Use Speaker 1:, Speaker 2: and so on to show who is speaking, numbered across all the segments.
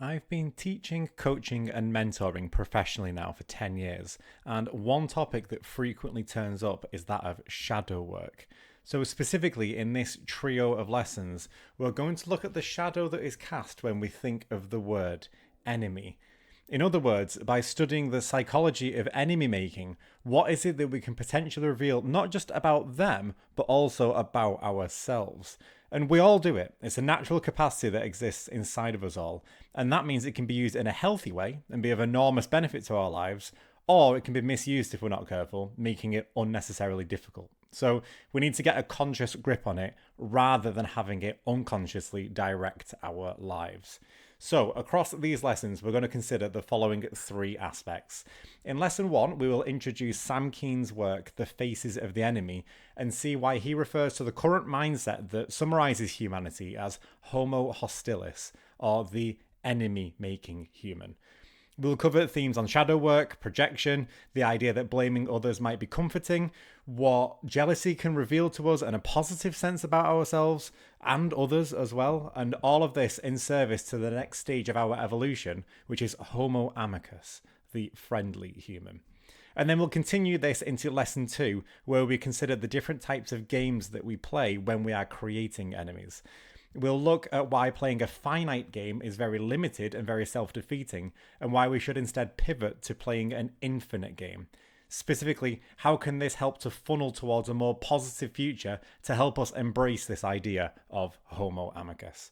Speaker 1: I've been teaching, coaching, and mentoring professionally now for 10 years, and one topic that frequently turns up is that of shadow work. So, specifically in this trio of lessons, we're going to look at the shadow that is cast when we think of the word enemy. In other words, by studying the psychology of enemy making, what is it that we can potentially reveal not just about them, but also about ourselves? And we all do it. It's a natural capacity that exists inside of us all. And that means it can be used in a healthy way and be of enormous benefit to our lives, or it can be misused if we're not careful, making it unnecessarily difficult. So we need to get a conscious grip on it rather than having it unconsciously direct our lives. So, across these lessons, we're going to consider the following three aspects. In lesson one, we will introduce Sam Keen's work, The Faces of the Enemy, and see why he refers to the current mindset that summarizes humanity as Homo hostilis, or the enemy-making human. We'll cover themes on shadow work, projection, the idea that blaming others might be comforting, what jealousy can reveal to us and a positive sense about ourselves and others as well, and all of this in service to the next stage of our evolution, which is Homo amicus, the friendly human. And then we'll continue this into lesson two, where we consider the different types of games that we play when we are creating enemies. We'll look at why playing a finite game is very limited and very self-defeating, and why we should instead pivot to playing an infinite game. Specifically, how can this help to funnel towards a more positive future to help us embrace this idea of Homo amicus?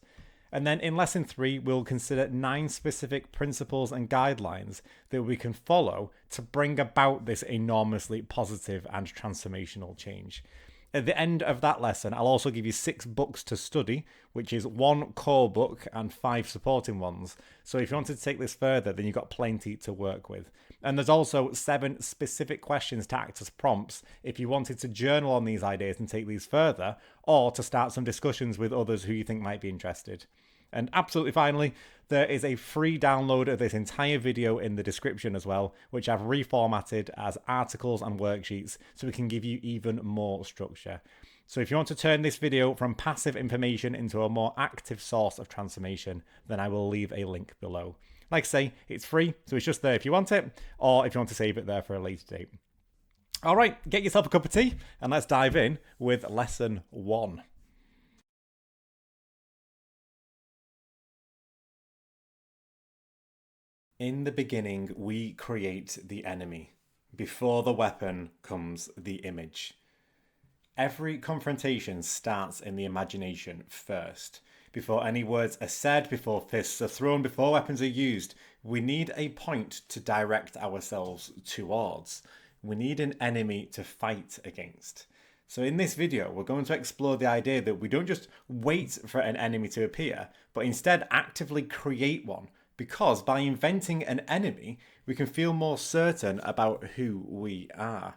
Speaker 1: And then in lesson three, we'll consider 9 specific principles and guidelines that we can follow to bring about this enormously positive and transformational change. At the end of that lesson, I'll also give you 6 books to study, which is 1 core book and 5 supporting ones. So if you wanted to take this further, then you've got plenty to work with. And there's also 7 specific questions to act as prompts if you wanted to journal on these ideas and take these further, or to start some discussions with others who you think might be interested. And absolutely finally, there is a free download of this entire video in the description as well, which I've reformatted as articles and worksheets so we can give you even more structure. So if you want to turn this video from passive information into a more active source of transformation, then I will leave a link below. Like I say, it's free, so it's just there if you want it, or if you want to save it there for a later date. All right, get yourself a cup of tea, and let's dive in with lesson 1. In the beginning, we create the enemy. Before the weapon comes the image. Every confrontation starts in the imagination first. Before any words are said, before fists are thrown, before weapons are used, we need a point to direct ourselves towards. We need an enemy to fight against. So in this video, we're going to explore the idea that we don't just wait for an enemy to appear, but instead actively create one. Because by inventing an enemy, we can feel more certain about who we are.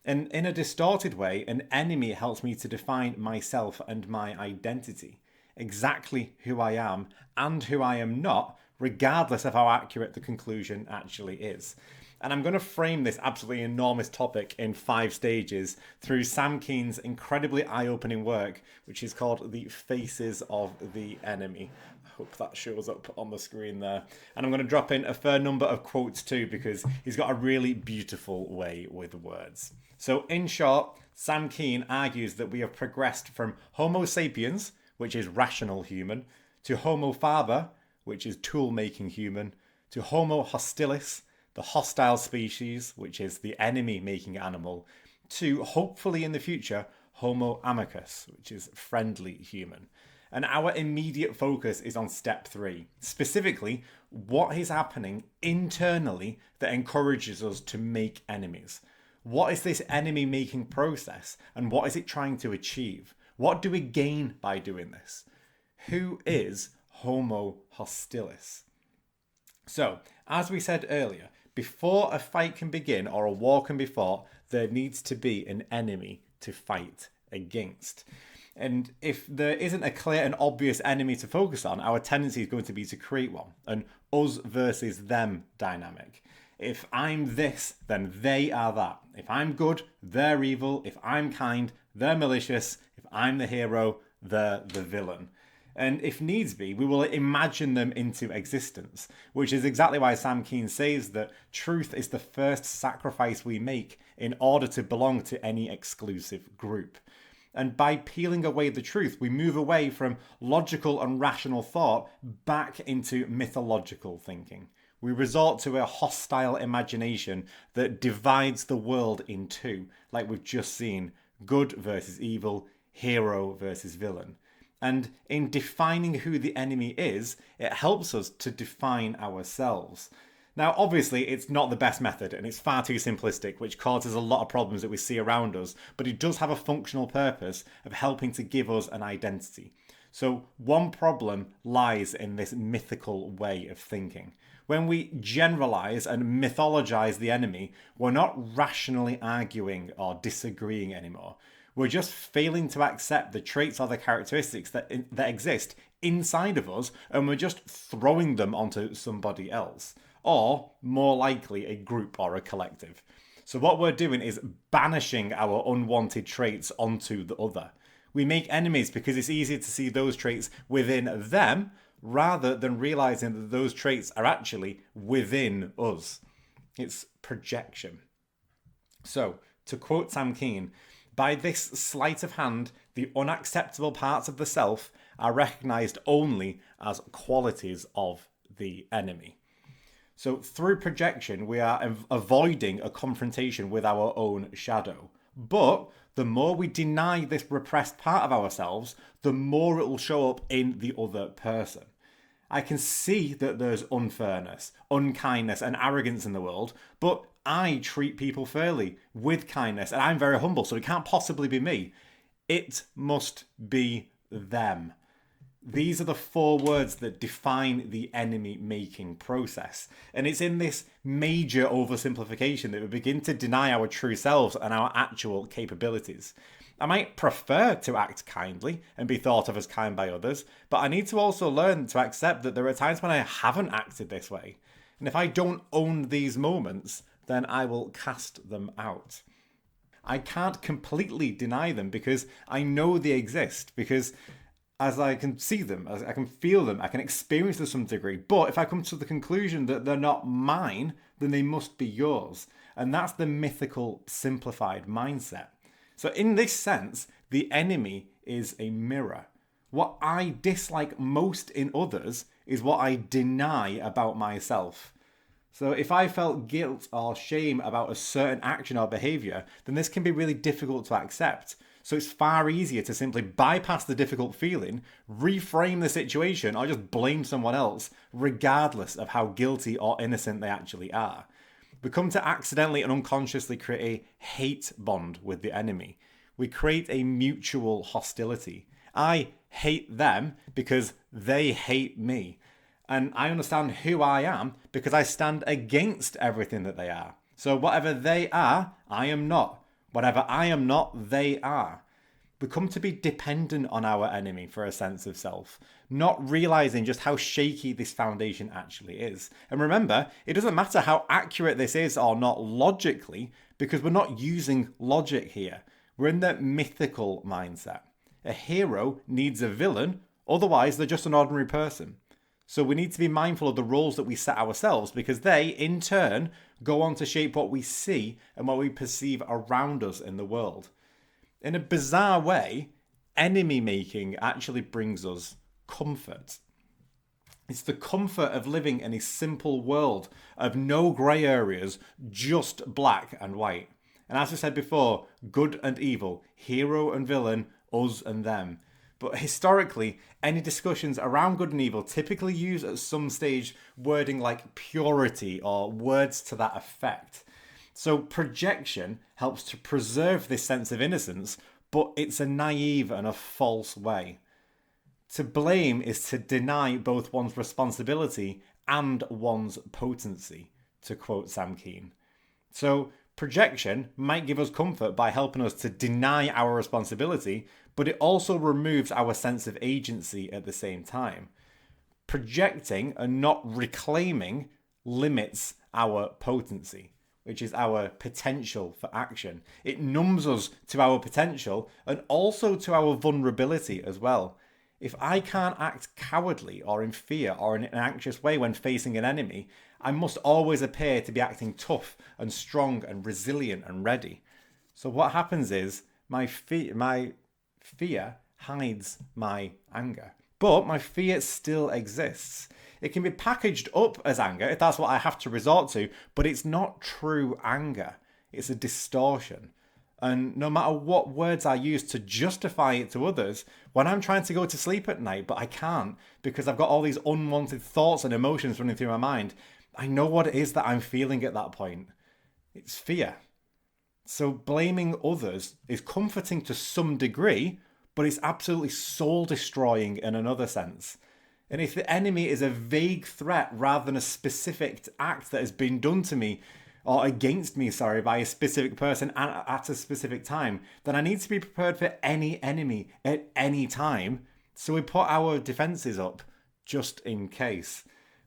Speaker 1: And in a distorted way, an enemy helps me to define myself and my identity. Exactly who I am and who I am not, regardless of how accurate the conclusion actually is. And I'm going to frame this absolutely enormous topic in 5 stages through Sam Keen's incredibly eye-opening work, which is called The Faces of the Enemy. I hope that shows up on the screen there. And I'm going to drop in a fair number of quotes too, because he's got a really beautiful way with words. So in short, Sam Keen argues that we have progressed from Homo sapiens, which is rational human, to Homo faber, which is tool-making human, to Homo hostilis, the hostile species, which is the enemy-making animal, to hopefully in the future, Homo amicus, which is friendly human. And our immediate focus is on step 3, specifically what is happening internally that encourages us to make enemies. What is this enemy making process and what is it trying to achieve? What do we gain by doing this? Who is Homo hostilis? So, as we said earlier, before a fight can begin or a war can be fought, there needs to be an enemy to fight against. And if there isn't a clear and obvious enemy to focus on, our tendency is going to be to create one, an us versus them dynamic. If I'm this, then they are that. If I'm good, they're evil. If I'm kind, they're malicious. If I'm the hero, they're the villain. And if needs be, we will imagine them into existence, which is exactly why Sam Keen says that truth is the first sacrifice we make in order to belong to any exclusive group. And by peeling away the truth, we move away from logical and rational thought back into mythological thinking. We resort to a hostile imagination that divides the world in two, like we've just seen, good versus evil, hero versus villain. And in defining who the enemy is, it helps us to define ourselves. Now, obviously, it's not the best method and it's far too simplistic, which causes a lot of problems that we see around us, but it does have a functional purpose of helping to give us an identity. So one problem lies in this mythical way of thinking. When we generalize and mythologize the enemy, we're not rationally arguing or disagreeing anymore. We're just failing to accept the traits or the characteristics that exist inside of us, and we're just throwing them onto somebody else, or more likely a group or a collective. So what we're doing is banishing our unwanted traits onto the other. We make enemies because it's easier to see those traits within them rather than realizing that those traits are actually within us. It's projection. So, to quote Sam Keen, by this sleight of hand, the unacceptable parts of the self are recognized only as qualities of the enemy. So through projection, we are avoiding a confrontation with our own shadow. But the more we deny this repressed part of ourselves, the more it will show up in the other person. I can see that there's unfairness, unkindness, and arrogance in the world, but I treat people fairly, with kindness, and I'm very humble, so it can't possibly be me. It must be them. These are the 4 words that define the enemy-making process. And it's in this major oversimplification that we begin to deny our true selves and our actual capabilities. I might prefer to act kindly and be thought of as kind by others, but I need to also learn to accept that there are times when I haven't acted this way. And if I don't own these moments, then I will cast them out. I can't completely deny them because I know they exist, because as I can see them, as I can feel them, I can experience them to some degree. But if I come to the conclusion that they're not mine, then they must be yours. And that's the mythical, simplified mindset. So in this sense, the enemy is a mirror. What I dislike most in others is what I deny about myself. So if I felt guilt or shame about a certain action or behavior, then this can be really difficult to accept. So it's far easier to simply bypass the difficult feeling, reframe the situation, or just blame someone else, regardless of how guilty or innocent they actually are. We come to accidentally and unconsciously create a hate bond with the enemy. We create a mutual hostility. I hate them because they hate me. And I understand who I am because I stand against everything that they are. So whatever they are, I am not. Whatever I am not, they are. We come to be dependent on our enemy for a sense of self, not realizing just how shaky this foundation actually is. And remember, it doesn't matter how accurate this is or not logically, because we're not using logic here. We're in the mythical mindset. A hero needs a villain, otherwise they're just an ordinary person. So we need to be mindful of the roles that we set ourselves, because they, in turn, go on to shape what we see and what we perceive around us in the world. In a bizarre way, enemy making actually brings us comfort. It's the comfort of living in a simple world of no grey areas, just black and white. And as I said before, good and evil, hero and villain, us and them. But historically, any discussions around good and evil typically use at some stage wording like purity or words to that effect. So projection helps to preserve this sense of innocence, but it's a naive and a false way. To blame is to deny both one's responsibility and one's potency, to quote Sam Keen. So projection might give us comfort by helping us to deny our responsibility, but it also removes our sense of agency at the same time. Projecting and not reclaiming limits our potency, which is our potential for action. It numbs us to our potential and also to our vulnerability as well. If I can't act cowardly or in fear or in an anxious way when facing an enemy, I must always appear to be acting tough and strong and resilient and ready. So what happens is my fear hides my anger. But my fear still exists. It can be packaged up as anger if that's what I have to resort to, but it's not true anger. It's a distortion. And no matter what words I use to justify it to others, when I'm trying to go to sleep at night, but I can't because I've got all these unwanted thoughts and emotions running through my mind, I know what it is that I'm feeling at that point. It's fear. So blaming others is comforting to some degree, but it's absolutely soul destroying in another sense. And if the enemy is a vague threat rather than a specific act that has been done to me or against me, by a specific person at a specific time, then I need to be prepared for any enemy at any time. So we put our defenses up just in case.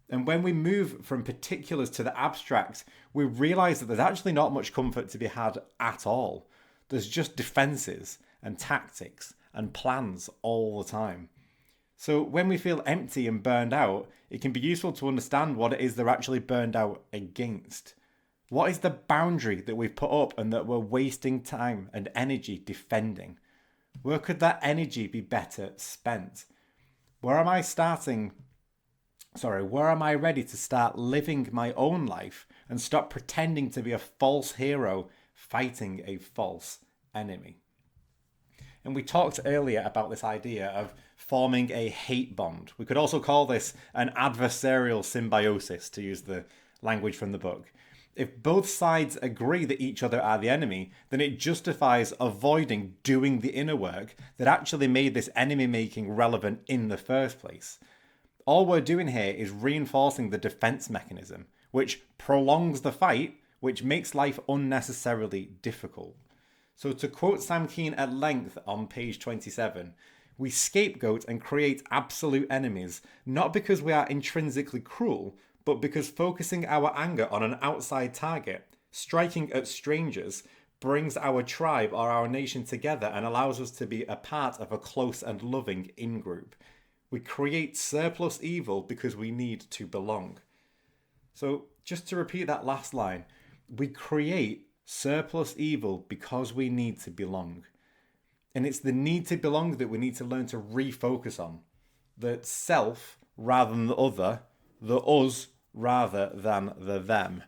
Speaker 1: And when we move from particulars to the abstract, we realize that there's actually not much comfort to be had at all. There's just defenses and tactics and plans all the time. So when we feel empty and burned out, it can be useful to understand what it is they're actually burned out against. What is the boundary that we've put up and that we're wasting time and energy defending? Where could that energy be better spent? Where am I ready to start living my own life and stop pretending to be a false hero fighting a false enemy? And we talked earlier about this idea of forming a hate bond. We could also call this an adversarial symbiosis, to use the language from the book. If both sides agree that each other are the enemy, then it justifies avoiding doing the inner work that actually made this enemy making relevant in the first place. All we're doing here is reinforcing the defense mechanism, which prolongs the fight, which makes life unnecessarily difficult. So to quote Sam Keen at length on page 27, we scapegoat and create absolute enemies, not because we are intrinsically cruel, but because focusing our anger on an outside target, striking at strangers, brings our tribe or our nation together and allows us to be a part of a close and loving in-group. We create surplus evil because we need to belong. So just to repeat that last line, we create surplus evil because we need to belong. And it's the need to belong that we need to learn to refocus on. The self rather than the other, the us rather than the them.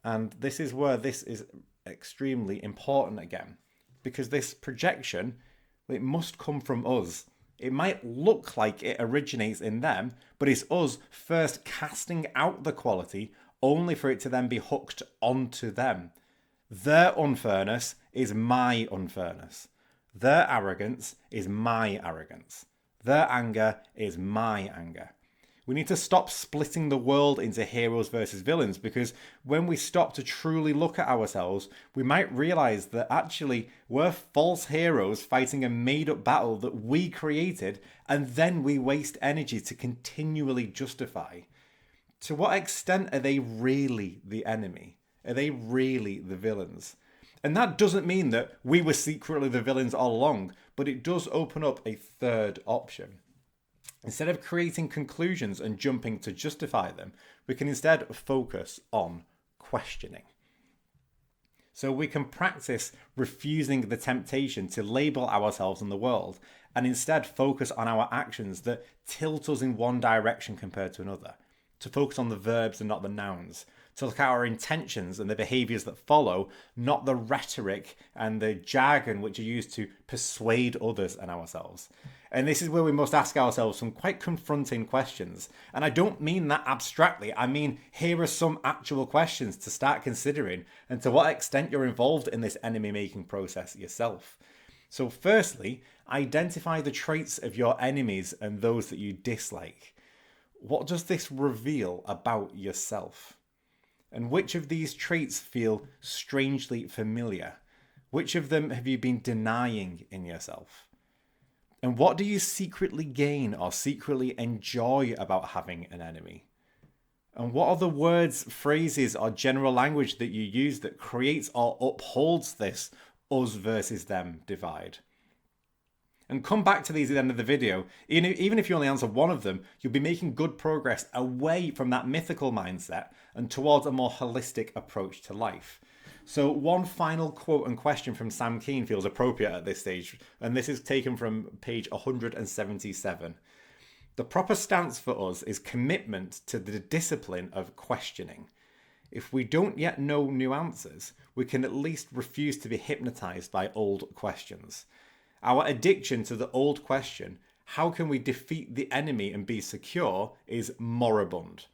Speaker 1: And this is where this is extremely important again, because this projection, it must come from us. It might look like it originates in them, but it's us first casting out the quality only for it to then be hooked onto them. Their unfairness is my unfairness. Their arrogance is my arrogance. Their anger is my anger. We need to stop splitting the world into heroes versus villains, because when we stop to truly look at ourselves, we might realize that actually we're false heroes fighting a made-up battle that we created, and then we waste energy to continually justify. To what extent are they really the enemy? Are they really the villains? And that doesn't mean that we were secretly the villains all along, but it does open up a third option. Instead of creating conclusions and jumping to justify them, we can instead focus on questioning. So we can practice refusing the temptation to label ourselves in the world and instead focus on our actions that tilt us in one direction compared to another. To focus on the verbs and not the nouns. To look at our intentions and the behaviours that follow, not the rhetoric and the jargon which are used to persuade others and ourselves. And this is where we must ask ourselves some quite confronting questions. And I don't mean that abstractly. I mean, here are some actual questions to start considering and to what extent you're involved in this enemy-making process yourself. So firstly, identify the traits of your enemies and those that you dislike. What does this reveal about yourself? And which of these traits feel strangely familiar? Which of them have you been denying in yourself? And what do you secretly gain or secretly enjoy about having an enemy? And what are the words, phrases, or general language that you use that creates or upholds this us versus them divide? And come back to these at the end of the video. Even if you only answer one of them, you'll be making good progress away from that mythical mindset and towards a more holistic approach to life. So one final quote and question from Sam Keen feels appropriate at this stage, and this is taken from page 177. The proper stance for us is commitment to the discipline of questioning. If we don't yet know new answers, we can at least refuse to be hypnotized by old questions. Our addiction to the old question, how can we defeat the enemy and be secure, is moribund.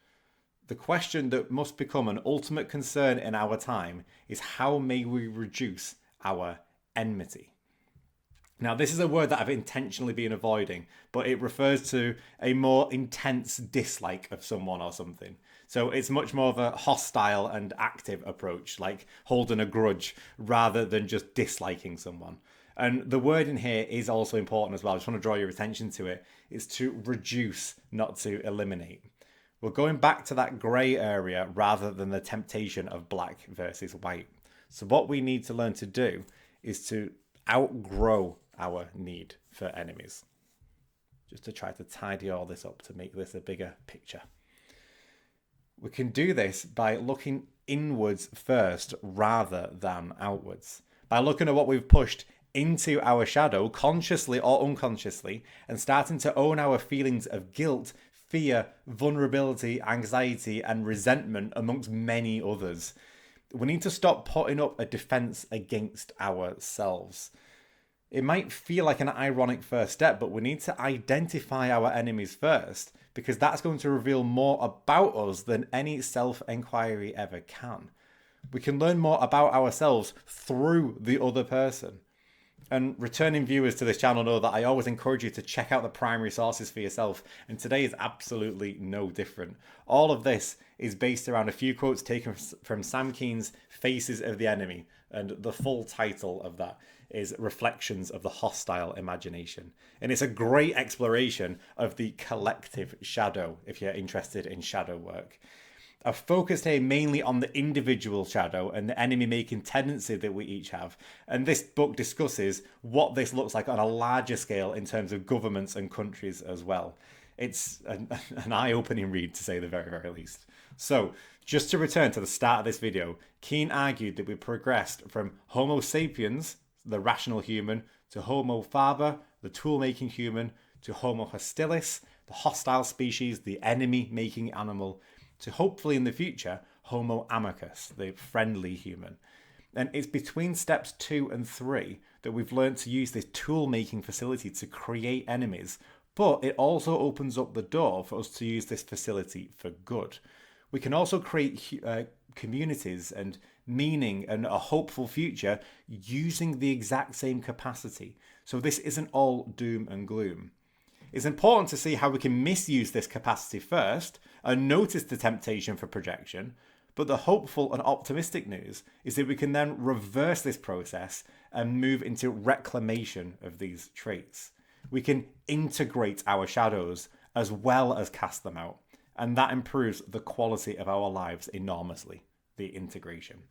Speaker 1: The question that must become an ultimate concern in our time is how may we reduce our enmity? Now, this is a word that I've intentionally been avoiding, but it refers to a more intense dislike of someone or something. So it's much more of a hostile and active approach, like holding a grudge, rather than just disliking someone. And the word in here is also important as well. I just want to draw your attention to it. It's to reduce, not to eliminate. We're going back to that grey area rather than the temptation of black versus white. So what we need to learn to do is to outgrow our need for enemies. Just to try to tidy all this up to make this a bigger picture. We can do this by looking inwards first rather than outwards. By looking at what we've pushed into our shadow, consciously or unconsciously, and starting to own our feelings of guilt, fear, vulnerability, anxiety, and resentment, amongst many others. We need to stop putting up a defense against ourselves. It might feel like an ironic first step, but we need to identify our enemies first, because that's going to reveal more about us than any self-inquiry ever can. We can learn more about ourselves through the other person. And returning viewers to this channel know that I always encourage you to check out the primary sources for yourself, and today is absolutely no different. All of this is based around a few quotes taken from Sam Keen's Faces of the Enemy, and the full title of that is Reflections of the Hostile Imagination. And it's a great exploration of the collective shadow, if you're interested in shadow work. I've focused here mainly on the individual shadow and the enemy-making tendency that we each have. And this book discusses what this looks like on a larger scale in terms of governments and countries as well. It's an eye-opening read, to say the very, very least. So, just to return to the start of this video, Keen argued that we progressed from Homo sapiens, the rational human, to Homo faber, the tool-making human, to Homo hostilis, the hostile species, the enemy-making animal, to hopefully in the future, Homo amicus, the friendly human. And it's between steps 2 and 3 that we've learned to use this tool-making facility to create enemies, but it also opens up the door for us to use this facility for good. We can also create communities and meaning and a hopeful future using the exact same capacity. So this isn't all doom and gloom. It's important to see how we can misuse this capacity first and notice the temptation for projection, but the hopeful and optimistic news is that we can then reverse this process and move into reclamation of these traits. We can integrate our shadows as well as cast them out, and that improves the quality of our lives enormously, the integration.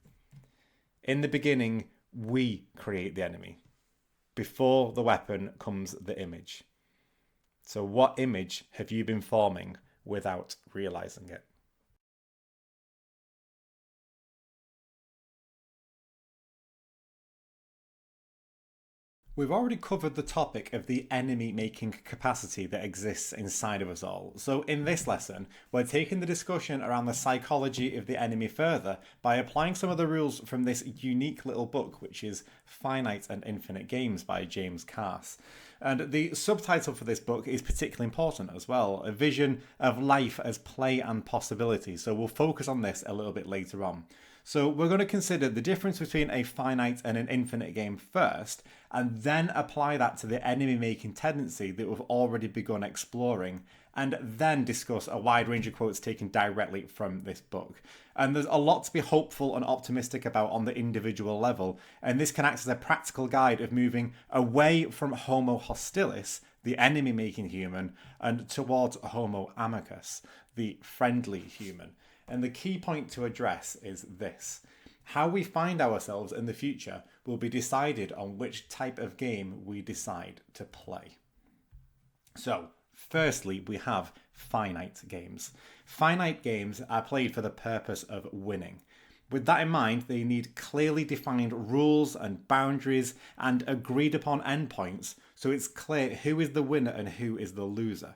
Speaker 1: In the beginning, we create the enemy. Before the weapon comes the image. So what image have you been forming without realizing it? We've already covered the topic of the enemy-making capacity that exists inside of us all. So in this lesson, we're taking the discussion around the psychology of the enemy further by applying some of the rules from this unique little book, which is Finite and Infinite Games by James Carse. And the subtitle for this book is particularly important as well, a vision of life as play and possibility. So we'll focus on this a little bit later on. So we're going to consider the difference between a finite and an infinite game first, and then apply that to the enemy-making tendency that we've already begun exploring, and then discuss a wide range of quotes taken directly from this book. And there's a lot to be hopeful and optimistic about on the individual level, and this can act as a practical guide of moving away from Homo hostilis, the enemy-making human, and towards Homo amicus, the friendly human. And the key point to address is this. How we find ourselves in the future will be decided on which type of game we decide to play. So, firstly, we have finite games. Finite games are played for the purpose of winning. With that in mind, they need clearly defined rules and boundaries and agreed upon endpoints so it's clear who is the winner and who is the loser.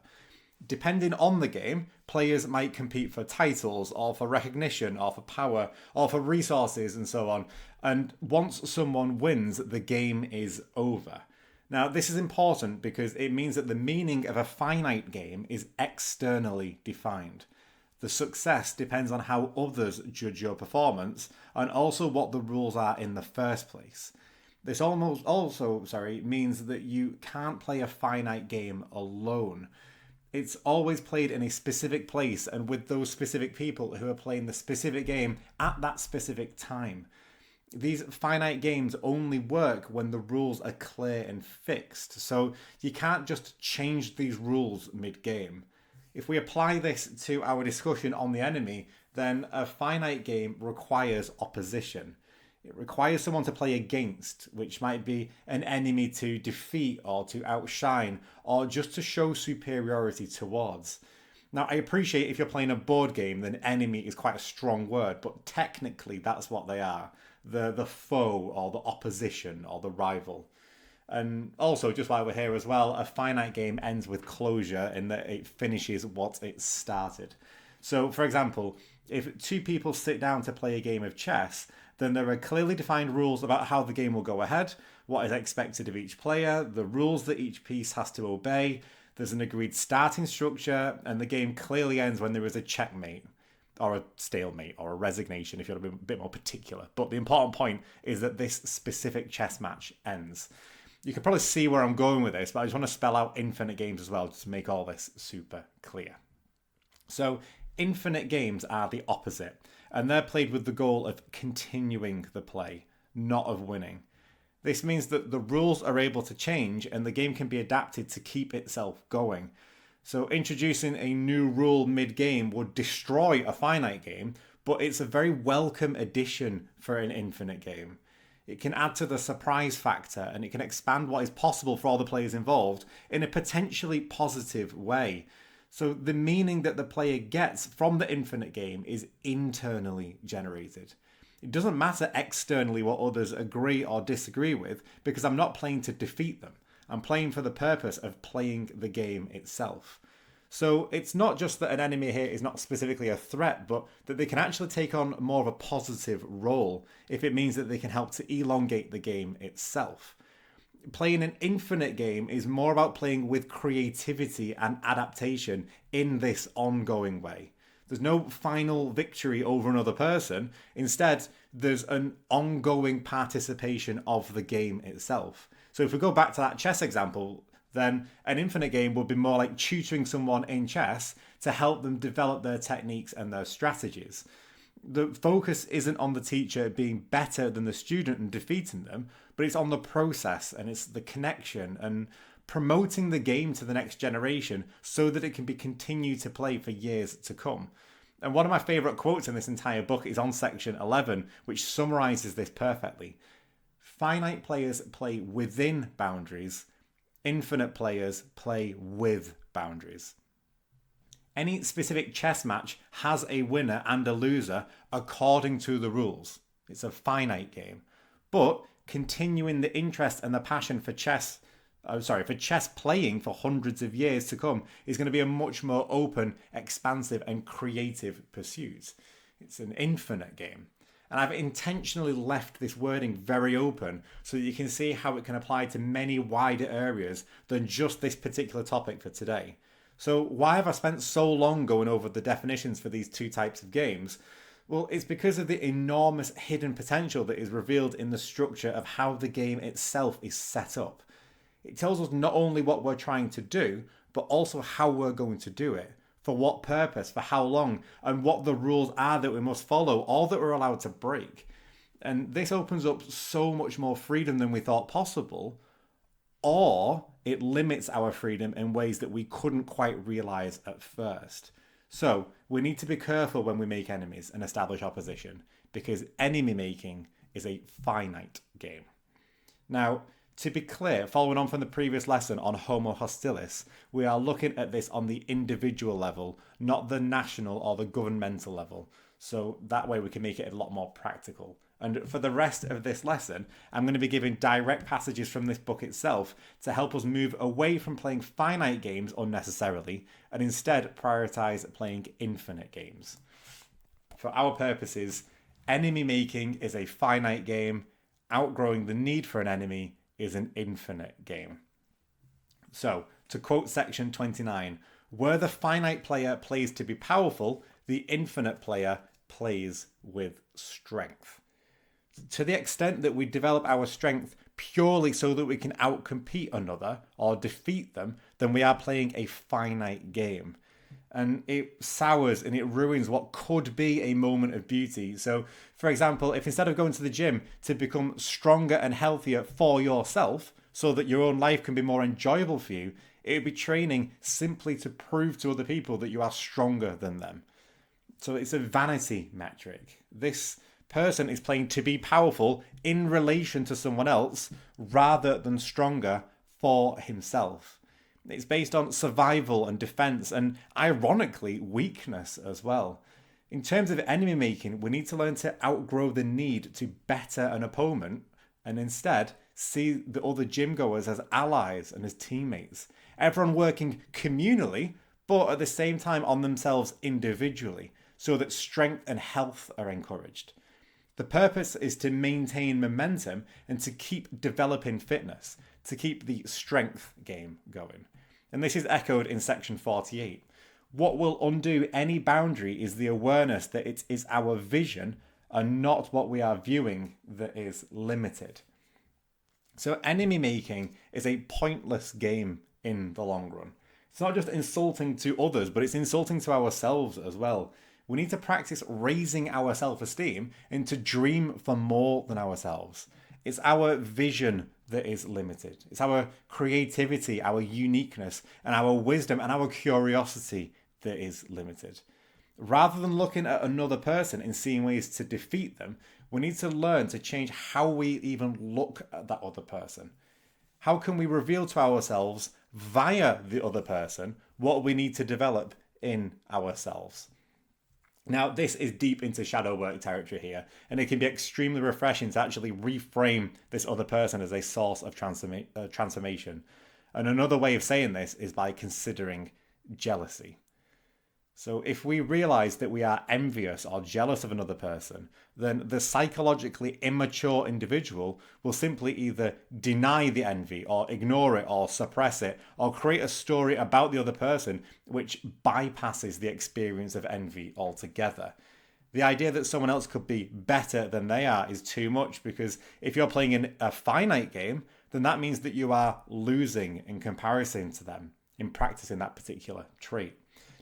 Speaker 1: Depending on the game, players might compete for titles or for recognition or for power or for resources and so on. And once someone wins, the game is over. Now, this is important because it means that the meaning of a finite game is externally defined. The success depends on how others judge your performance and also what the rules are in the first place. This also means that you can't play a finite game alone. It's always played in a specific place and with those specific people who are playing the specific game at that specific time. These finite games only work when the rules are clear and fixed, so you can't just change these rules mid-game. If we apply this to our discussion on the enemy, then a finite game requires opposition. It requires someone to play against, which might be an enemy to defeat or to outshine, or just to show superiority towards. Now, I appreciate if you're playing a board game, then enemy is quite a strong word, but technically that's what they are. The foe or the opposition or the rival. And also, just while we're here as well, a finite game ends with closure in that it finishes what it started. So, for example, if two people sit down to play a game of chess, then there are clearly defined rules about how the game will go ahead, what is expected of each player, the rules that each piece has to obey, there's an agreed starting structure, and the game clearly ends when there is a checkmate, or a stalemate, or a resignation if you're a bit more particular. But the important point is that this specific chess match ends. You can probably see where I'm going with this, but I just want to spell out infinite games as well to make all this super clear. So, infinite games are the opposite, and they're played with the goal of continuing the play, not of winning. This means that the rules are able to change and the game can be adapted to keep itself going. So introducing a new rule mid-game would destroy a finite game, but it's a very welcome addition for an infinite game. It can add to the surprise factor and it can expand what is possible for all the players involved in a potentially positive way. So the meaning that the player gets from the infinite game is internally generated. It doesn't matter externally what others agree or disagree with because I'm not playing to defeat them. I'm playing for the purpose of playing the game itself. So it's not just that an enemy here is not specifically a threat, but that they can actually take on more of a positive role if it means that they can help to elongate the game itself. Playing an infinite game is more about playing with creativity and adaptation in this ongoing way. There's no final victory over another person. Instead, there's an ongoing participation of the game itself. So if we go back to that chess example, then an infinite game would be more like tutoring someone in chess to help them develop their techniques and their strategies. The focus isn't on the teacher being better than the student and defeating them, but it's on the process and it's the connection and promoting the game to the next generation so that it can be continued to play for years to come. And one of my favourite quotes in this entire book is on section 11, which summarises this perfectly. Finite players play within boundaries. Infinite players play with boundaries. Any specific chess match has a winner and a loser according to the rules. It's a finite game. But continuing the interest and the passion for chess playing for hundreds of years to come is going to be a much more open, expansive and creative pursuit. It's an infinite game. And I've intentionally left this wording very open so that you can see how it can apply to many wider areas than just this particular topic for today. So why have I spent so long going over the definitions for these two types of games? Well, it's because of the enormous hidden potential that is revealed in the structure of how the game itself is set up. It tells us not only what we're trying to do, but also how we're going to do it, for what purpose, for how long, and what the rules are that we must follow, or that we're allowed to break. And this opens up so much more freedom than we thought possible, or it limits our freedom in ways that we couldn't quite realize at first. So we need to be careful when we make enemies and establish opposition, because enemy making is a finite game. Now, to be clear, following on from the previous lesson on Homo hostilis, we are looking at this on the individual level, not the national or the governmental level. So that way we can make it a lot more practical. And for the rest of this lesson, I'm going to be giving direct passages from this book itself to help us move away from playing finite games unnecessarily and instead prioritize playing infinite games. For our purposes, enemy making is a finite game. Outgrowing the need for an enemy is an infinite game. So, to quote section 29, where the finite player plays to be powerful, the infinite player plays with strength. To the extent that we develop our strength purely so that we can outcompete another or defeat them, then we are playing a finite game. And it sours and it ruins what could be a moment of beauty. So, for example, if instead of going to the gym to become stronger and healthier for yourself, so that your own life can be more enjoyable for you, it would be training simply to prove to other people that you are stronger than them. So it's a vanity metric. This person is playing to be powerful in relation to someone else rather than stronger for himself. It's based on survival and defense and, ironically, weakness as well. In terms of enemy making, we need to learn to outgrow the need to better an opponent and instead see the other gym goers as allies and as teammates. Everyone working communally, but at the same time on themselves individually, so that strength and health are encouraged. The purpose is to maintain momentum and to keep developing fitness, to keep the strength game going. And this is echoed in section 48. What will undo any boundary is the awareness that it is our vision and not what we are viewing that is limited. So enemy making is a pointless game in the long run. It's not just insulting to others, but it's insulting to ourselves as well. We need to practice raising our self-esteem and to dream for more than ourselves. It's our vision that is limited. It's our creativity, our uniqueness, and our wisdom and our curiosity that is limited. Rather than looking at another person and seeing ways to defeat them, we need to learn to change how we even look at that other person. How can we reveal to ourselves via the other person what we need to develop in ourselves? Now, this is deep into shadow work territory here, and it can be extremely refreshing to actually reframe this other person as a source of transformation. And another way of saying this is by considering jealousy. So if we realize that we are envious or jealous of another person, then the psychologically immature individual will simply either deny the envy or ignore it or suppress it or create a story about the other person which bypasses the experience of envy altogether. The idea that someone else could be better than they are is too much, because if you're playing in a finite game, then that means that you are losing in comparison to them in practicing that particular trait.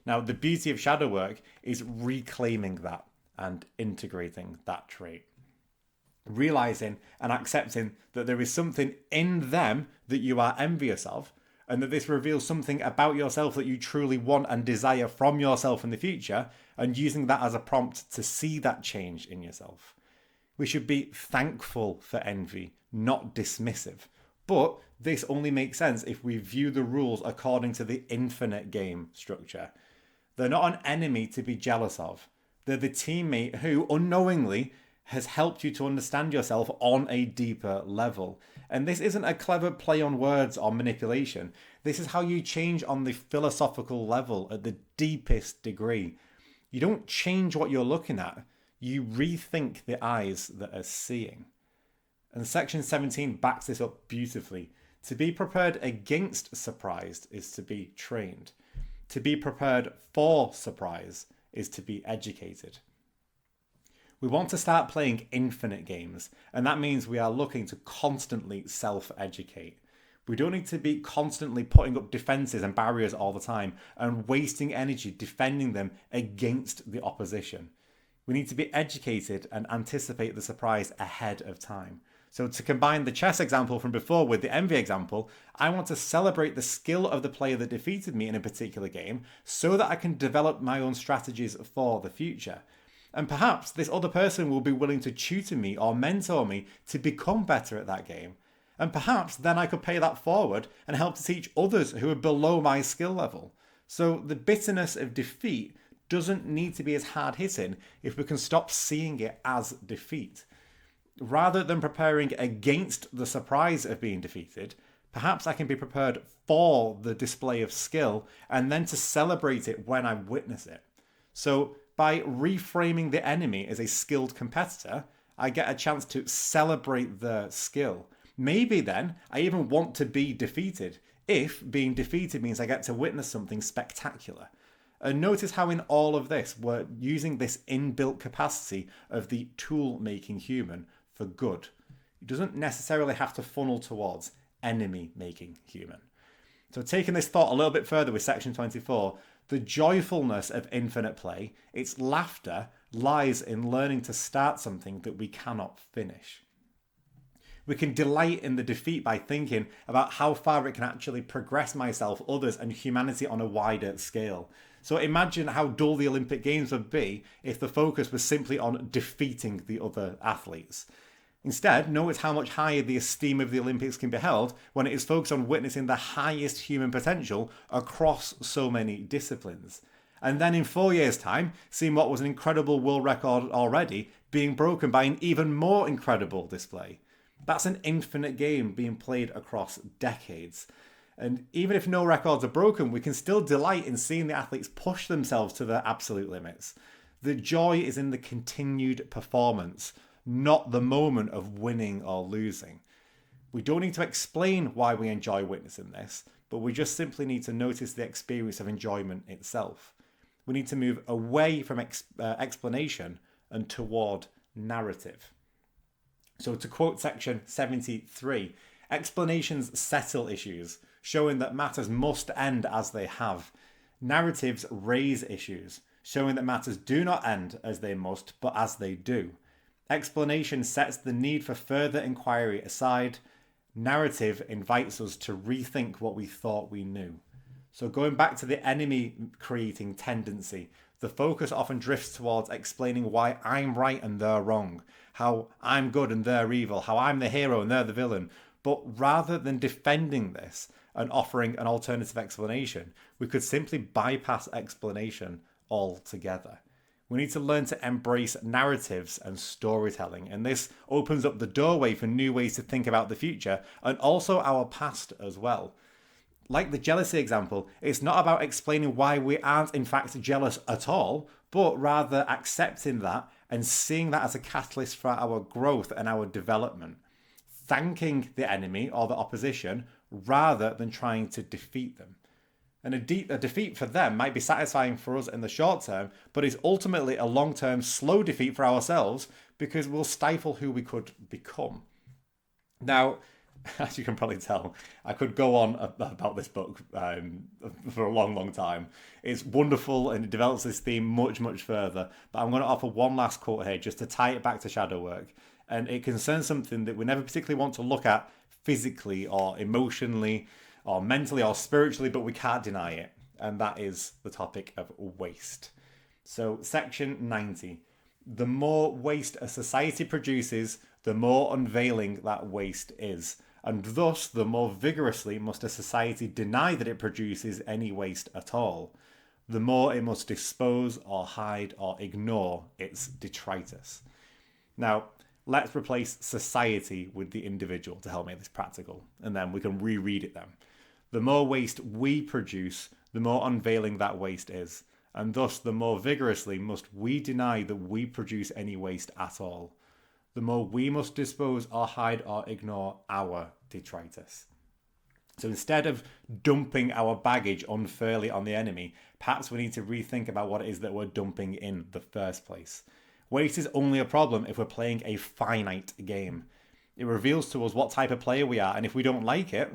Speaker 1: Now, the beauty of shadow work is reclaiming that and integrating that trait. Realizing and accepting that there is something in them that you are envious of, and that this reveals something about yourself that you truly want and desire from yourself in the future, and using that as a prompt to see that change in yourself. We should be thankful for envy, not dismissive. But this only makes sense if we view the rules according to the infinite game structure. They're not an enemy to be jealous of. They're the teammate who, unknowingly, has helped you to understand yourself on a deeper level. And this isn't a clever play on words or manipulation. This is how you change on the philosophical level at the deepest degree. You don't change what you're looking at. You rethink the eyes that are seeing. And section 17 backs this up beautifully. To be prepared against surprise is to be trained. To be prepared for surprise is to be educated. We want to start playing infinite games, and that means we are looking to constantly self-educate. We don't need to be constantly putting up defenses and barriers all the time and wasting energy defending them against the opposition. We need to be educated and anticipate the surprise ahead of time. So to combine the chess example from before with the envy example, I want to celebrate the skill of the player that defeated me in a particular game so that I can develop my own strategies for the future. And perhaps this other person will be willing to tutor me or mentor me to become better at that game. And perhaps then I could pay that forward and help to teach others who are below my skill level. So the bitterness of defeat doesn't need to be as hard hitting if we can stop seeing it as defeat. Rather than preparing against the surprise of being defeated, perhaps I can be prepared for the display of skill and then to celebrate it when I witness it. So by reframing the enemy as a skilled competitor, I get a chance to celebrate their skill. Maybe then I even want to be defeated, if being defeated means I get to witness something spectacular. And notice how in all of this, we're using this inbuilt capacity of the tool-making human for good. It doesn't necessarily have to funnel towards enemy-making human. So taking this thought a little bit further with section 24, the joyfulness of infinite play, its laughter, lies in learning to start something that we cannot finish. We can delight in the defeat by thinking about how far it can actually progress myself, others, and humanity on a wider scale. So imagine how dull the Olympic Games would be if the focus was simply on defeating the other athletes. Instead, notice how much higher the esteem of the Olympics can be held when it is focused on witnessing the highest human potential across so many disciplines. And then in 4 years' time, seeing what was an incredible world record already being broken by an even more incredible display. That's an infinite game being played across decades. And even if no records are broken, we can still delight in seeing the athletes push themselves to their absolute limits. The joy is in the continued performance, not the moment of winning or losing. We don't need to explain why we enjoy witnessing this, but we just simply need to notice the experience of enjoyment itself. We need to move away from explanation and toward narrative. So to quote section 73, explanations settle issues, showing that matters must end as they have. Narratives raise issues, showing that matters do not end as they must, but as they do. Explanation sets the need for further inquiry aside. Narrative invites us to rethink what we thought we knew. So going back to the enemy creating tendency, the focus often drifts towards explaining why I'm right and they're wrong, how I'm good and they're evil, how I'm the hero and they're the villain. But rather than defending this and offering an alternative explanation, we could simply bypass explanation altogether. We need to learn to embrace narratives and storytelling, and this opens up the doorway for new ways to think about the future and also our past as well. Like the jealousy example, it's not about explaining why we aren't in fact jealous at all, but rather accepting that and seeing that as a catalyst for our growth and our development. Thanking the enemy or the opposition rather than trying to defeat them. And a defeat for them might be satisfying for us in the short term, but is ultimately a long-term slow defeat for ourselves because we'll stifle who we could become. Now, as you can probably tell, I could go on about this book for a long, long time. It's wonderful and it develops this theme much, much further. But I'm going to offer one last quote here just to tie it back to shadow work. And it concerns something that we never particularly want to look at physically or emotionally or mentally or spiritually, but we can't deny it. And that is the topic of waste. So section 90. The more waste a society produces, the more unveiling that waste is. And thus, the more vigorously must a society deny that it produces any waste at all. The more it must dispose or hide or ignore its detritus. Now, let's replace society with the individual to help make this practical, and then we can reread it then. The more waste we produce, the more unveiling that waste is, and thus the more vigorously must we deny that we produce any waste at all. The more we must dispose or hide or ignore our detritus. So instead of dumping our baggage unfairly on the enemy, perhaps we need to rethink about what it is that we're dumping in the first place. Waste is only a problem if we're playing a finite game. It reveals to us what type of player we are, and if we don't like it,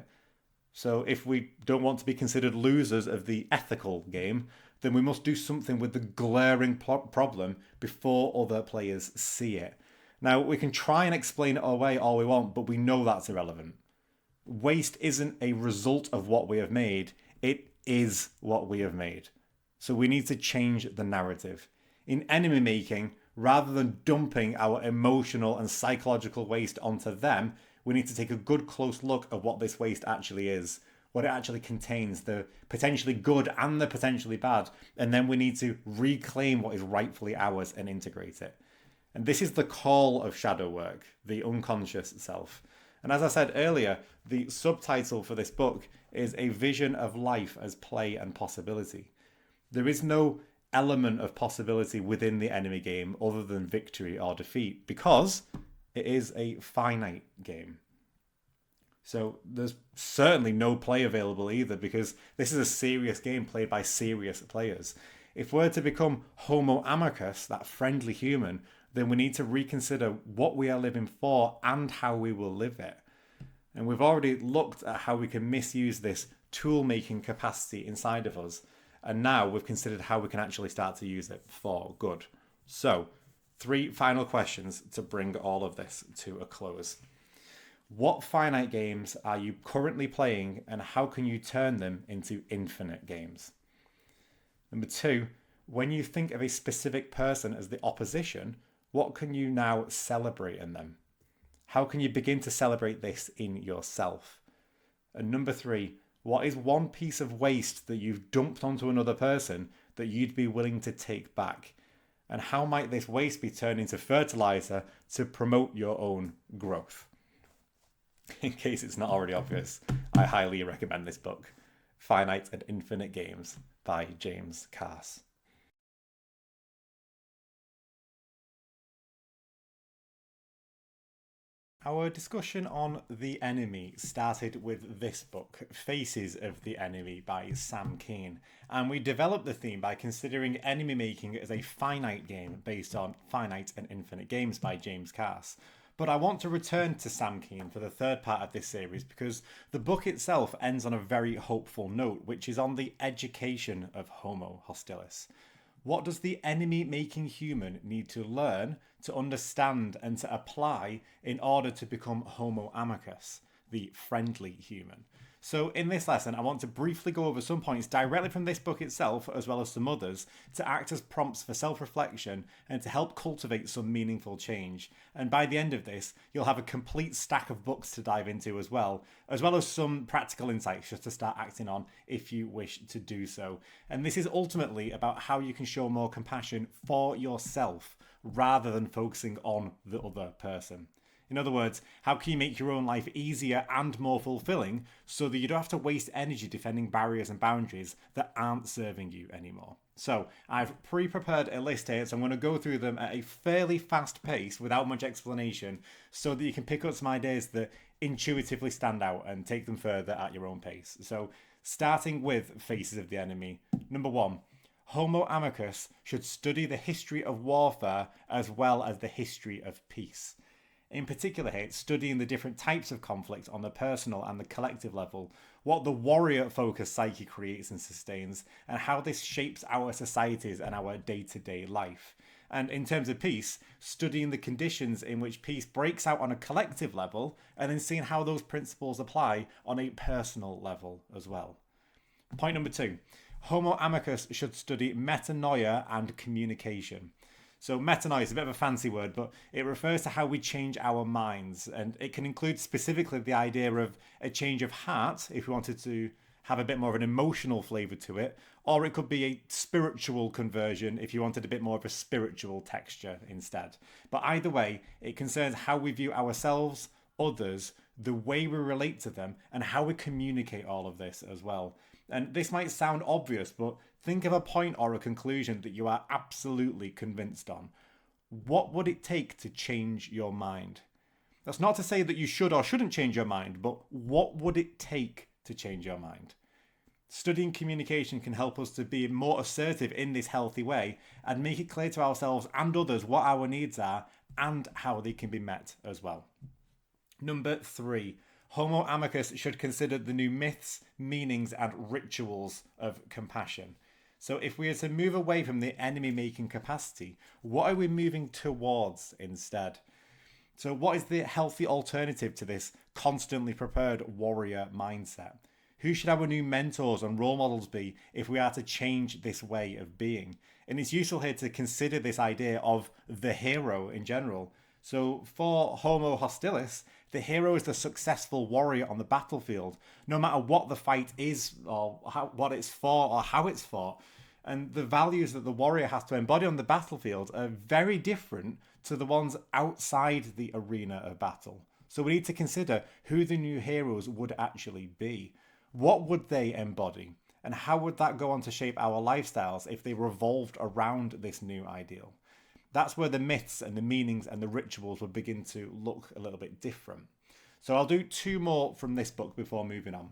Speaker 1: so if we don't want to be considered losers of the ethical game, then we must do something with the glaring problem before other players see it. Now, we can try and explain it away all we want, but we know that's irrelevant. Waste isn't a result of what we have made, it is what we have made. So we need to change the narrative. In enemy making, rather than dumping our emotional and psychological waste onto them, we need to take a good close look at what this waste actually is, what it actually contains, the potentially good and the potentially bad, and then we need to reclaim what is rightfully ours and integrate it. And this is the call of shadow work, the unconscious self. And as I said earlier, the subtitle for this book is A Vision of Life as Play and Possibility. There is no element of possibility within the enemy game other than victory or defeat, because it is a finite game. So there's certainly no play available either, because this is a serious game played by serious players. If we're to become Homo amicus, that friendly human, then we need to reconsider what we are living for and how we will live it. And we've already looked at how we can misuse this tool-making capacity inside of us. And now we've considered how we can actually start to use it for good. So, 3 final questions to bring all of this to a close. What finite games are you currently playing, and how can you turn them into infinite games? Number 2, when you think of a specific person as the opposition, what can you now celebrate in them? How can you begin to celebrate this in yourself? And number 3, what is one piece of waste that you've dumped onto another person that you'd be willing to take back? And how might this waste be turned into fertilizer to promote your own growth? In case it's not already obvious, I highly recommend this book, Finite and Infinite Games by James Cass. Our discussion on the enemy started with this book, Faces of the Enemy by Sam Kean, and we developed the theme by considering enemy making as a finite game based on Finite and Infinite Games by James Cass. But I want to return to Sam Kean for the third part of this series because the book itself ends on a very hopeful note, which is on the education of Homo hostilis. What does the enemy-making human need to learn, to understand, and to apply in order to become Homo amicus, the friendly human? So in this lesson, I want to briefly go over some points directly from this book itself, as well as some others, to act as prompts for self-reflection and to help cultivate some meaningful change. And by the end of this, you'll have a complete stack of books to dive into as well as some practical insights just to start acting on if you wish to do so. And this is ultimately about how you can show more compassion for yourself rather than focusing on the other person. In other words, how can you make your own life easier and more fulfilling so that you don't have to waste energy defending barriers and boundaries that aren't serving you anymore? So I've pre-prepared a list here, so I'm going to go through them at a fairly fast pace without much explanation so that you can pick up some ideas that intuitively stand out and take them further at your own pace. So starting with Faces of the Enemy. Number 1. Homo amicus should study the history of warfare as well as the history of peace. In particular here, it's studying the different types of conflict on the personal and the collective level, what the warrior-focused psyche creates and sustains, and how this shapes our societies and our day-to-day life. And in terms of peace, studying the conditions in which peace breaks out on a collective level, and then seeing how those principles apply on a personal level as well. Point number 2. Homo amicus should study metanoia and communication. So metanoia is a bit of a fancy word, but it refers to how we change our minds. And it can include specifically the idea of a change of heart, if we wanted to have a bit more of an emotional flavour to it. Or it could be a spiritual conversion, if you wanted a bit more of a spiritual texture instead. But either way, it concerns how we view ourselves, others, the way we relate to them, and how we communicate all of this as well. And this might sound obvious, but think of a point or a conclusion that you are absolutely convinced on. What would it take to change your mind? That's not to say that you should or shouldn't change your mind, but what would it take to change your mind? Studying communication can help us to be more assertive in this healthy way and make it clear to ourselves and others what our needs are and how they can be met as well. Number 3. Homo amicus should consider the new myths, meanings, and rituals of compassion. So if we are to move away from the enemy-making capacity, what are we moving towards instead? So what is the healthy alternative to this constantly prepared warrior mindset? Who should our new mentors and role models be if we are to change this way of being? And it's useful here to consider this idea of the hero in general. So for Homo hostilis, the hero is the successful warrior on the battlefield, no matter what the fight is or what it's for or how it's fought. And the values that the warrior has to embody on the battlefield are very different to the ones outside the arena of battle. So we need to consider who the new heroes would actually be. What would they embody? And how would that go on to shape our lifestyles if they revolved around this new ideal? That's where the myths and the meanings and the rituals would begin to look a little bit different. So I'll do 2 more from this book before moving on.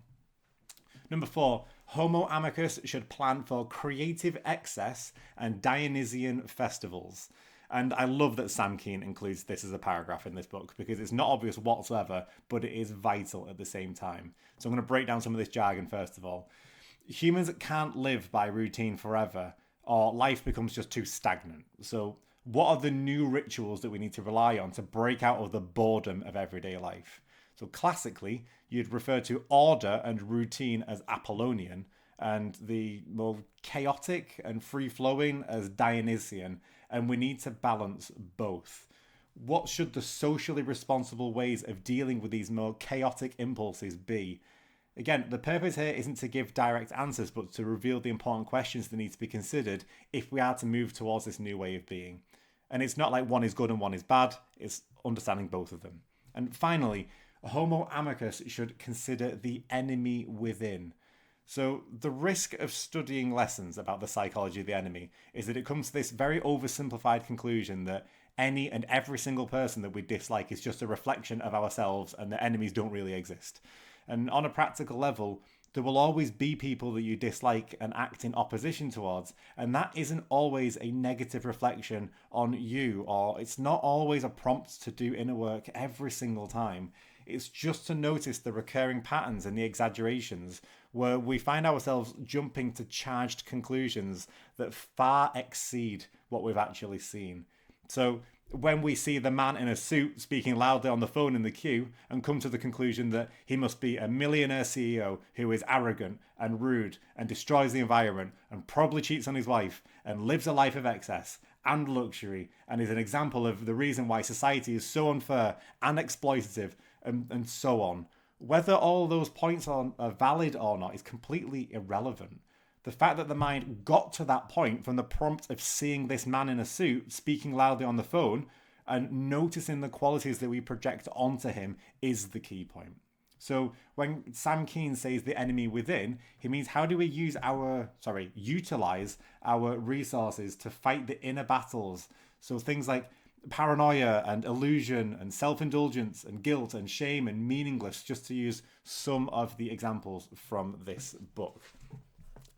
Speaker 1: Number 4, Homo amicus should plan for creative excess and Dionysian festivals. And I love that Sam Keen includes this as a paragraph in this book because it's not obvious whatsoever, but it is vital at the same time. So I'm going to break down some of this jargon first of all. Humans can't live by routine forever, or life becomes just too stagnant. So what are the new rituals that we need to rely on to break out of the boredom of everyday life? So classically, you'd refer to order and routine as Apollonian, and the more chaotic and free-flowing as Dionysian, and we need to balance both. What should the socially responsible ways of dealing with these more chaotic impulses be? Again, the purpose here isn't to give direct answers, but to reveal the important questions that need to be considered if we are to move towards this new way of being. And it's not like one is good and one is bad, it's understanding both of them. And finally, Homo amicus should consider the enemy within. So the risk of studying lessons about the psychology of the enemy is that it comes to this very oversimplified conclusion that any and every single person that we dislike is just a reflection of ourselves and that enemies don't really exist. And on a practical level, there will always be people that you dislike and act in opposition towards, and that isn't always a negative reflection on you, or it's not always a prompt to do inner work every single time. It's just to notice the recurring patterns and the exaggerations where we find ourselves jumping to charged conclusions that far exceed what we've actually seen. So when we see the man in a suit speaking loudly on the phone in the queue and come to the conclusion that he must be a millionaire CEO who is arrogant and rude and destroys the environment and probably cheats on his wife and lives a life of excess and luxury and is an example of the reason why society is so unfair and exploitative and so on. Whether all those points are valid or not is completely irrelevant. The fact that the mind got to that point from the prompt of seeing this man in a suit speaking loudly on the phone and noticing the qualities that we project onto him is the key point. So when Sam Keen says the enemy within, he means how do we utilize our resources to fight the inner battles? So things like paranoia and illusion and self-indulgence and guilt and shame and meaningless, just to use some of the examples from this book.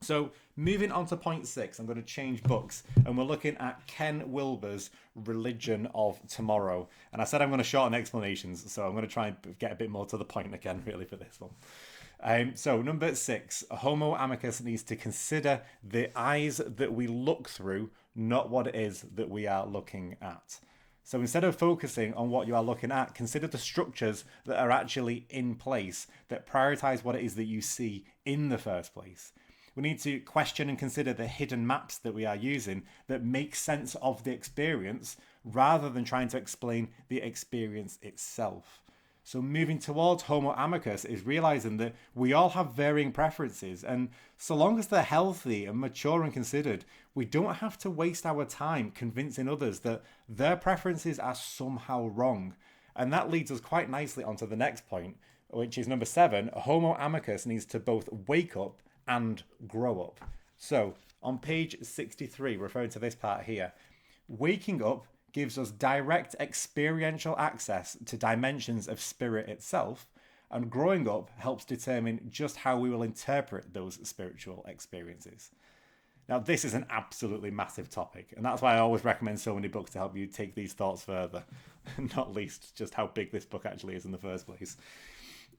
Speaker 1: So moving on to point 6, I'm going to change books and we're looking at Ken Wilber's Religion of Tomorrow. And I said I'm going to shorten explanations, so I'm going to try and get a bit more to the point again really for this one. So number 6, Homo amicus needs to consider the eyes that we look through, not what it is that we are looking at. So instead of focusing on what you are looking at, consider the structures that are actually in place that prioritize what it is that you see in the first place. We need to question and consider the hidden maps that we are using that make sense of the experience rather than trying to explain the experience itself. So moving towards Homo amicus is realizing that we all have varying preferences, and so long as they're healthy and mature and considered, we don't have to waste our time convincing others that their preferences are somehow wrong. And that leads us quite nicely onto the next point, which is number 7. Homo amicus needs to both wake up and grow up. So on page 63, referring to this part here, waking up gives us direct experiential access to dimensions of spirit itself, and growing up helps determine just how we will interpret those spiritual experiences. Now, this is an absolutely massive topic, and that's why I always recommend so many books to help you take these thoughts further, not least just how big this book actually is in the first place.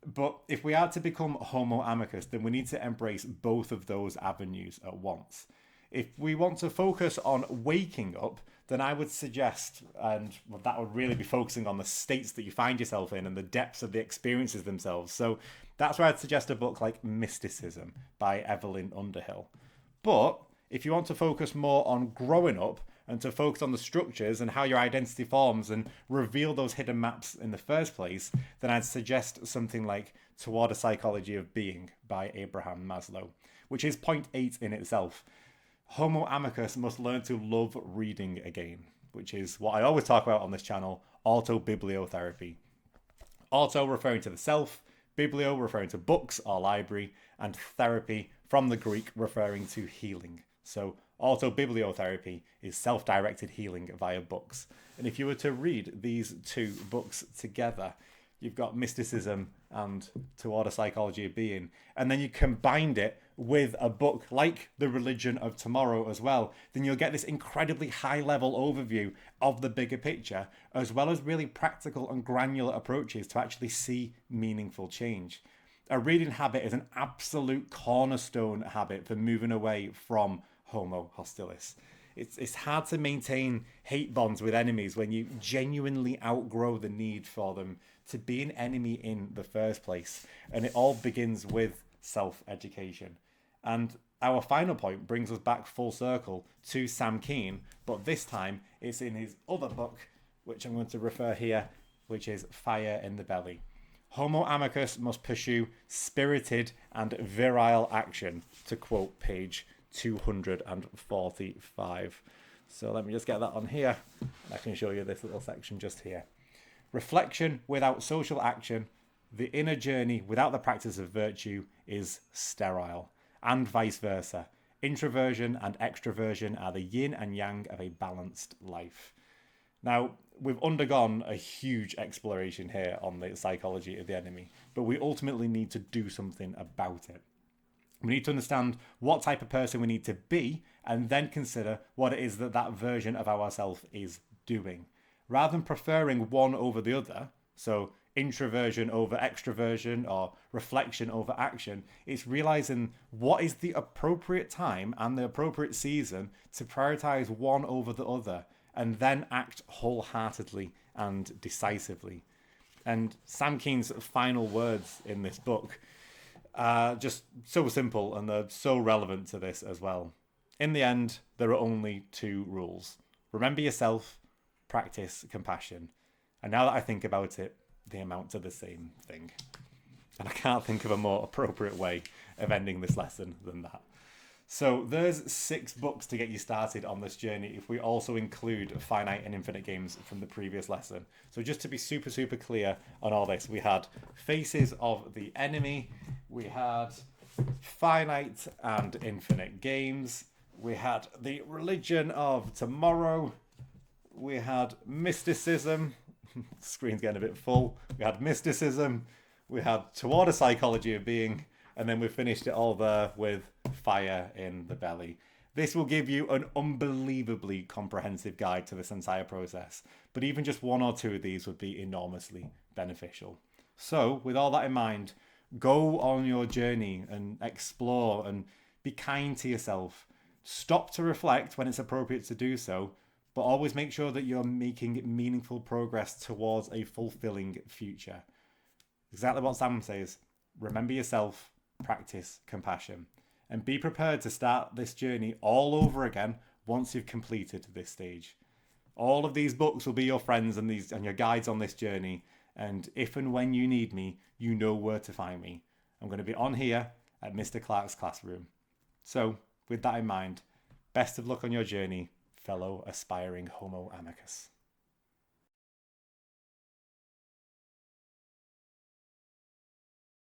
Speaker 1: But if we are to become Homo amicus, then we need to embrace both of those avenues at once. If we want to focus on waking up, then I would suggest, and that would really be focusing on the states that you find yourself in and the depths of the experiences themselves. So that's where I'd suggest a book like Mysticism by Evelyn Underhill. But if you want to focus more on growing up and to focus on the structures and how your identity forms and reveal those hidden maps in the first place, then I'd suggest something like Toward a Psychology of Being by Abraham Maslow, which is point 8 in itself. Homo amicus must learn to love reading again, which is what I always talk about on this channel, autobibliotherapy. Auto referring to the self, biblio referring to books or library, and therapy from the Greek referring to healing. So autobibliotherapy is self-directed healing via books. And if you were to read these two books together, you've got Mysticism and Toward a Psychology of Being, and then you combined it with a book like The Religion of Tomorrow as well, then you'll get this incredibly high-level overview of the bigger picture, as well as really practical and granular approaches to actually see meaningful change. A reading habit is an absolute cornerstone habit for moving away from Homo hostilis. It's hard to maintain hate bonds with enemies when you genuinely outgrow the need for them to be an enemy in the first place. And it all begins with self-education. And our final point brings us back full circle to Sam Keen, but this time it's in his other book, which I'm going to refer here, which is Fire in the Belly. Homo amicus must pursue spirited and virile action, to quote page 245. So let me just get that on here. I can show you this little section just here. Reflection without social action, the inner journey without the practice of virtue is sterile, and vice versa. Introversion and extroversion are the yin and yang of a balanced life. Now, we've undergone a huge exploration here on the psychology of the enemy, but we ultimately need to do something about it. We need to understand what type of person we need to be and then consider what it is that that version of ourselves is doing. Rather than preferring one over the other, so introversion over extroversion or reflection over action, it's realizing what is the appropriate time and the appropriate season to prioritize one over the other and then act wholeheartedly and decisively. And Sam Keen's final words in this book are just so simple and they're so relevant to this as well. In the end, there are only two rules. Remember yourself, practice compassion. And now that I think about it, they amount to the same thing. And I can't think of a more appropriate way of ending this lesson than that. So there's 6 books to get you started on this journey if we also include Finite and Infinite games from the previous lesson. So just to be super, super clear on all this, we had Faces of the Enemy, we had Finite and Infinite games, we had The Religion of Tomorrow, we had Mysticism, screen's getting a bit full, we had Mysticism, we had Toward a Psychology of Being, and then we finished it all there with Fire in the Belly. This will give you an unbelievably comprehensive guide to this entire process, but even just 1 or 2 of these would be enormously beneficial. So, with all that in mind, go on your journey and explore and be kind to yourself. Stop to reflect when it's appropriate to do so, but always make sure that you're making meaningful progress towards a fulfilling future. Exactly what Sam says. Remember yourself, practice compassion, and be prepared to start this journey all over again once you've completed this stage. All of these books will be your friends and your guides on this journey, and if and when you need me, you know where to find me. I'm going to be on here at Mr. Clark's classroom. So, with that in mind, best of luck on your journey, fellow aspiring Homo amicus.